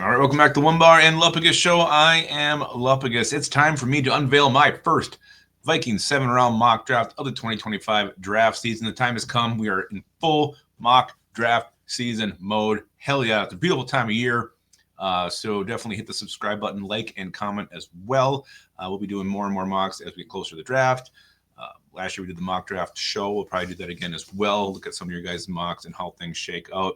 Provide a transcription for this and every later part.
All right, welcome back to Onebar and Lupagus Show. I am Lupagus. It's time for me to unveil my first Vikings 7-round mock draft of the 2025 draft season. The time has come. We are in full mock draft season mode. Hell yeah, it's a beautiful time of year. So definitely hit the subscribe button, like, and comment as well. We'll be doing more and more mocks as we get closer to the draft. Last year we did the mock draft show. We'll probably do that again as well. Look at some of your guys' mocks and how things shake out.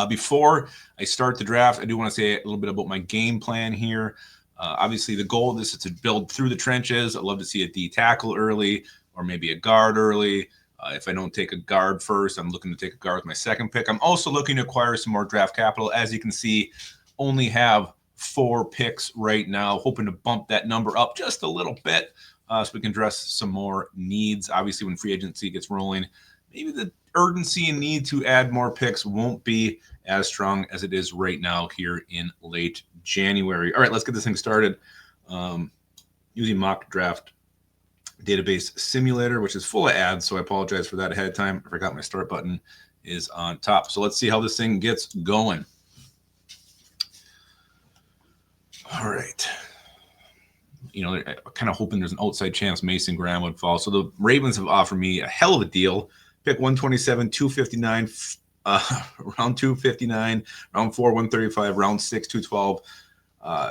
Before I start the draft, I do want to say a little bit about my game plan here. Obviously, the goal of this is to build through the trenches. I'd love to see a D tackle early or maybe a guard early. If I don't take a guard first, I'm looking to take a guard with my second pick. I'm also looking to acquire some more draft capital. As you can see, only have 4 picks right now, hoping to bump that number up just a little bit so we can address some more needs. Obviously, when free agency gets rolling, maybe the urgency and need to add more picks won't be as strong as it is right now here in late January. All right, let's get this thing started. Using mock draft database simulator, which is full of ads, so I apologize for that ahead of time. I forgot my start button is on top. So let's see how this thing gets going. All right. You know, I'm kind of hoping there's an outside chance Mason Graham would fall. So the Ravens have offered me a hell of a deal. Pick 127, 259, round 259, round 4, 135, round 6, 212,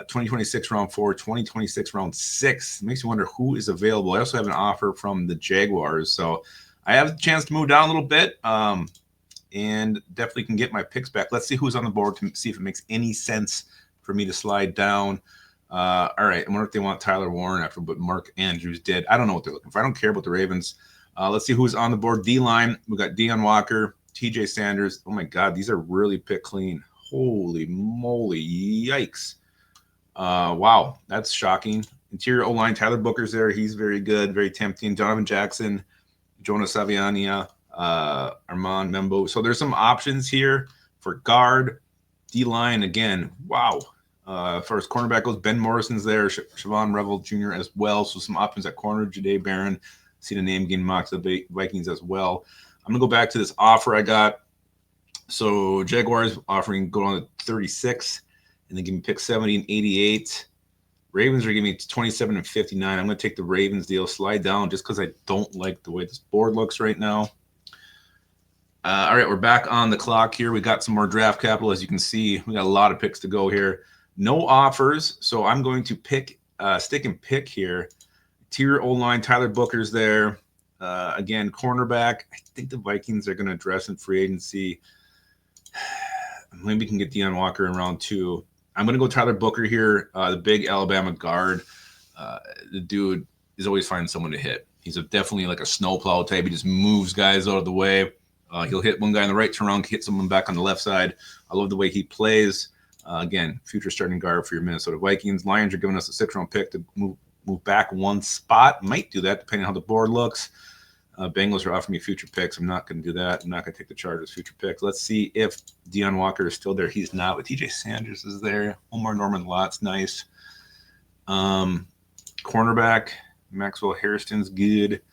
2026 round 4, 2026 round 6. It makes me wonder who is available. I also have an offer from the Jaguars. So I have a chance to move down a little bit and definitely can get my picks back. Let's see who's on the board to see if it makes any sense for me to slide down. All right. I wonder if they want Tyler Warren after what Mark Andrews did. I don't know what they're looking for. I don't care about the Ravens. Let's see who's on the board. D-line, we got Deion Walker, TJ Sanders. Oh, my God. These are really picked clean. Holy moly. Yikes. Wow. That's shocking. Interior O-line, Tyler Booker's there. He's very good, very tempting. Donovan Jackson, Jonah Saviania, Armand Membo. So there's some options here for guard. D-line, again, wow. As far as cornerback goes, Ben Morrison's there. Siobhan Revel Jr. as well. So some options at corner. Jahdae Barron. See the name getting mocked to the Vikings as well. I'm going to go back to this offer I got. So Jaguars offering go on to 36, and then give me pick 70 and 88. Ravens are giving me 27 and 59. I'm going to take the Ravens deal, slide down just because I don't like the way this board looks right now. All right, we're back on the clock here. We got some more draft capital. As you can see, we got a lot of picks to go here. No offers, so I'm going to pick, stick and pick here. Interior O-line, Tyler Booker's there. Again, cornerback. I think the Vikings are going to address in free agency. Maybe we can get Deion Walker in round 2. I'm going to go Tyler Booker here, the big Alabama guard. The dude is always finding someone to hit. He's definitely like a snowplow type. He just moves guys out of the way. He'll hit one guy on the right, turn around, hit someone back on the left side. I love the way he plays. Again, future starting guard for your Minnesota Vikings. Lions are giving us a 6th round pick to move back one spot. Might do that depending on how the board looks. Bengals are offering me future picks. I'm not going to do that. I'm not going to take the Chargers' future picks. Let's see if Deion Walker is still there. He's not, but TJ Sanders is there. Omar Norman Lott's nice. Cornerback, Maxwell Hairston's good.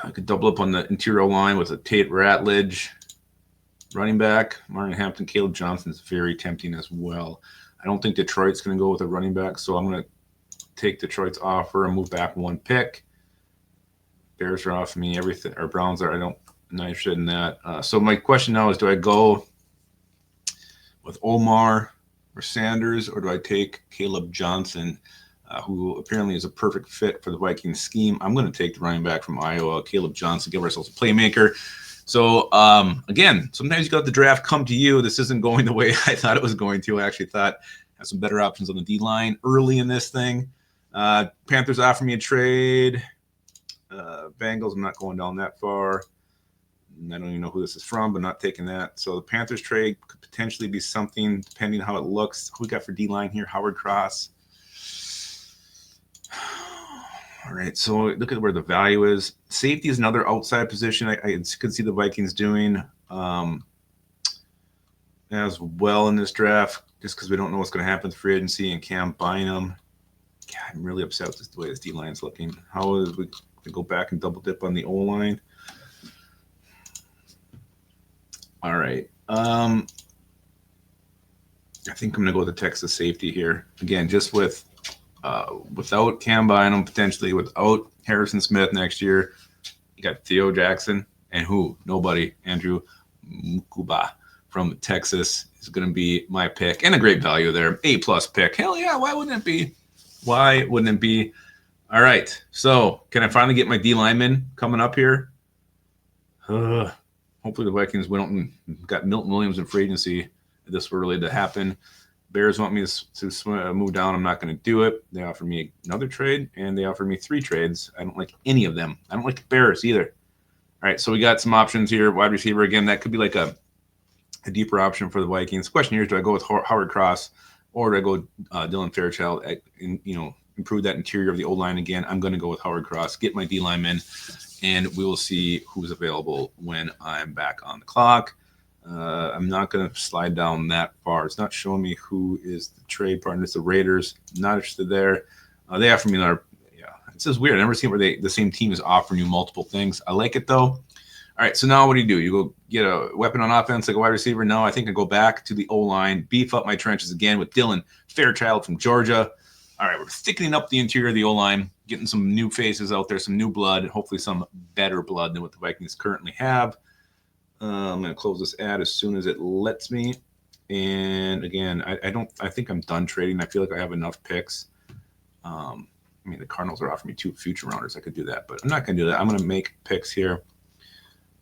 I could double up on the interior line with a Tate Ratledge. Running back, Martin Hampton, Caleb Johnson's very tempting as well. I don't think Detroit's going to go with a running back, so I'm going to take Detroit's offer and move back 1 pick. Bears are offering me everything, or Browns are. I'm not interested in that. So my question now is, do I go with Omar or Sanders, or do I take Caleb Johnson, who apparently is a perfect fit for the Vikings scheme? I'm going to take the running back from Iowa, Caleb Johnson, give ourselves a playmaker. So, again, sometimes you got the draft come to you. This isn't going the way I thought it was going to. I actually thought I had some better options on the D-line early in this thing. Panthers offer me a trade. Bengals, I'm not going down that far. I don't even know who this is from, but not taking that. So the Panthers trade could potentially be something, depending on how it looks. Who we got for D-line here? Howard Cross. All right, so look at where the value is. Safety is another outside position I could see the Vikings doing as well in this draft, just because we don't know what's going to happen with free agency and Cam Bynum. God, I'm really upset with the way this D-line's looking. How is we go back and double dip on the O-line? All right. I think I'm going to go with the Texas safety here. Again, just without Cam Bynum, potentially without Harrison Smith next year, you got Theo Jackson and who? Nobody. Andrew Mukuba from Texas is going to be my pick, and a great value there. A+ pick. Hell yeah, why wouldn't it be? Why wouldn't it be? All right, so can I finally get my D lineman coming up here? Hopefully the Vikings got Milton Williams in free agency. If this were really to happen. Bears want me to move down. I'm not going to do it. They offer me another trade, and they offered me 3 trades. I don't like any of them. I don't like the Bears either. All right, so we got some options here. Wide receiver, again, that could be like a deeper option for the Vikings. The question here is, do I go with Howard Cross or do I go Dylan Fairchild, improve that interior of the O-line again? I'm going to go with Howard Cross, get my D lineman, and we will see who's available when I'm back on the clock. I'm not going to slide down that far. It's not showing me who is the trade partner. It's the Raiders. Not interested there. They offer me another. Yeah, it's just weird. I've never seen where the same team is offering you multiple things. I like it though. All right, so now what do? You go get a weapon on offense like a wide receiver? No, I think I go back to the O-line, beef up my trenches again with Dylan Fairchild from Georgia. All right, we're thickening up the interior of the O-line, getting some new faces out there, some new blood, and hopefully some better blood than what the Vikings currently have. I'm going to close this ad as soon as it lets me. And again, I think I'm done trading. I feel like I have enough picks. The Cardinals are offering me 2 future rounders. I could do that, but I'm not going to do that. I'm going to make picks here.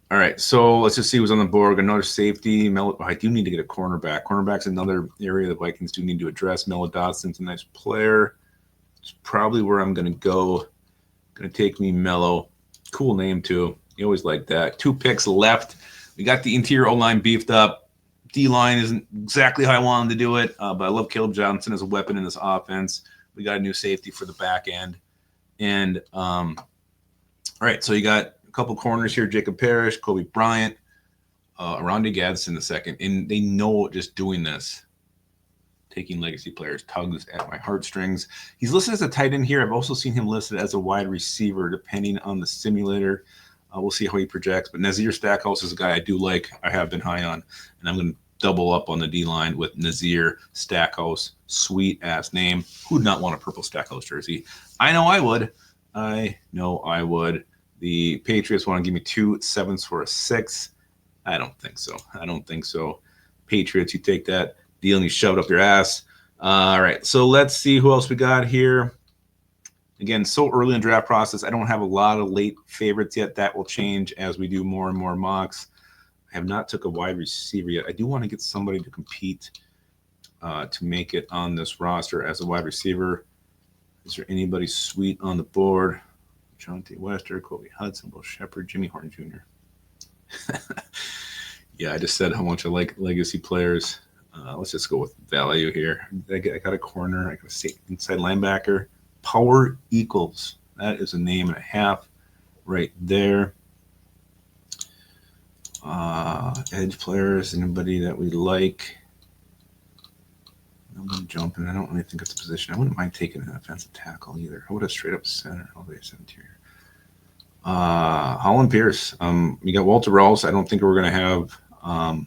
All right, so let's just see who's on the board. Another safety. I do need to get a cornerback. Cornerback's another area the Vikings do need to address. Mello Dotson's a nice player. It's probably where I'm going to go. Going to take me Mello. Cool name, too. You always like that. 2 picks left. We got the interior O-line beefed up. D-line isn't exactly how I wanted to do it, but I love Caleb Johnson as a weapon in this offense. We got a new safety for the back end. And, all right, so you got a couple corners here, Jacob Parrish, Kobe Bryant, Aronde Gadsden the second. And they know just doing this, taking legacy players, tugs at my heartstrings. He's listed as a tight end here. I've also seen him listed as a wide receiver, depending on the simulator. We'll see how he projects. But Nazir Stackhouse is a guy I do like. I have been high on. And I'm going to double up on the D-line with Nazir Stackhouse. Sweet-ass name. Who would not want a purple Stackhouse jersey? I know I would. The Patriots want to give me 2 7s for a 6. I don't think so. Patriots, you take that deal and you shove it up your ass. All right, so let's see who else we got here. Again, so early in the draft process, I don't have a lot of late favorites yet. That will change as we do more and more mocks. I have not took a wide receiver yet. I do want to get somebody to compete to make it on this roster as a wide receiver. Is there anybody sweet on the board? Jonte Wester, Kobe Hudson, Will Shepard, Jimmy Horton Jr. Yeah, I just said how much I like legacy players. Let's just go with value here. I got a corner. I got a inside linebacker. Power equals. That is a name and a half right there. Edge players, anybody that we like. I'm going to jump in. I don't really think it's a position. I wouldn't mind taking an offensive tackle either. I would have straight up center. All the way to interior. Holland Pierce. We got Walter Rawls. I don't think we're going to have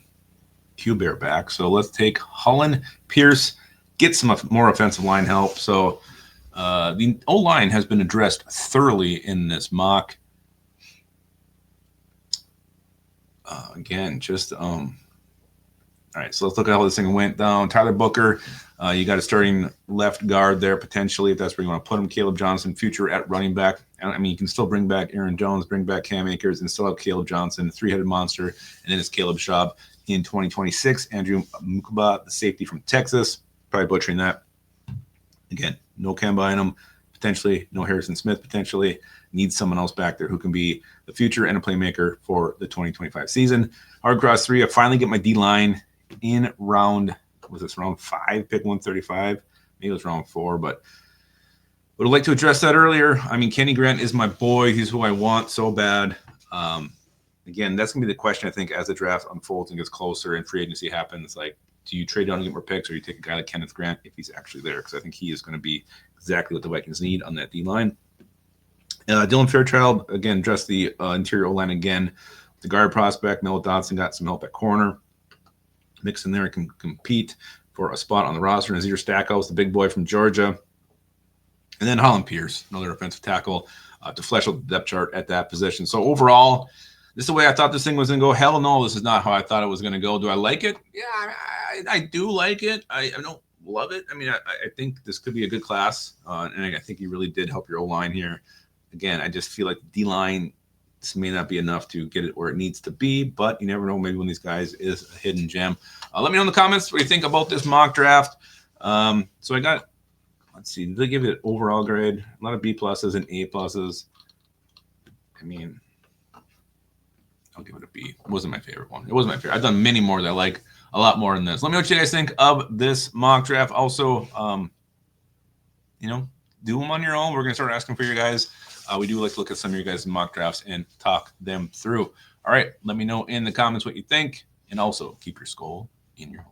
Q-Bear back. So let's take Holland Pierce, get some more offensive line help. So the O-line has been addressed thoroughly in this mock. Again, just all right, so let's look at how this thing went down. Tyler Booker, you got a starting left guard there potentially if that's where you want to put him. Caleb Johnson, future at running back. I mean, you can still bring back Aaron Jones, bring back Cam Akers, and still have Caleb Johnson, 3-headed monster, and then it's Caleb Schaub in 2026. Andrew Mukuba, the safety from Texas, probably butchering that. Again, no Cam Bynum, potentially no Harrison Smith, potentially needs someone else back there who can be the future and a playmaker for the 2025 season. Hard cross 3, I finally get my D-line in round 5, pick 135. Maybe it was round 4, but would have liked to address that earlier. I mean, Kenny Grant is my boy. He's who I want so bad. Again, that's going to be the question, I think, as the draft unfolds and gets closer and free agency happens. Like, do you trade down and get more picks, or you take a guy like Kenneth Grant if he's actually there? Because I think he is going to be exactly what the Vikings need on that D-line. Dylan Fairchild, again, addressed the interior O-line again. The guard prospect, Mello Dotson, got some help at corner. Mixon there can compete. for a spot on the roster. Nazir Stackhouse, the big boy from Georgia. And then Holland Pierce, another offensive tackle, to flesh out the depth chart at that position. So overall, this is the way I thought this thing was going to go. Hell no, this is not how I thought it was going to go. Do I like it? Yeah, I do like it. I don't love it. I mean, I think this could be a good class, and I think you really did help your O-line here. Again, I just feel like D-line, this may not be enough to get it where it needs to be, but you never know. Maybe one of these guys is a hidden gem. Let me know in the comments what you think about this mock draft. So I got, let's see, did they give it an overall grade? A lot of B pluses and A pluses. I mean, I'll give it a B. It wasn't my favorite one. It wasn't my favorite. I've done many more that I like a lot more than this. Let me know what you guys think of this mock draft. Also, you know, do them on your own. We're going to start asking for you guys. We do like to look at some of your guys' mock drafts and talk them through. All right, let me know in the comments what you think, and also keep your skull in your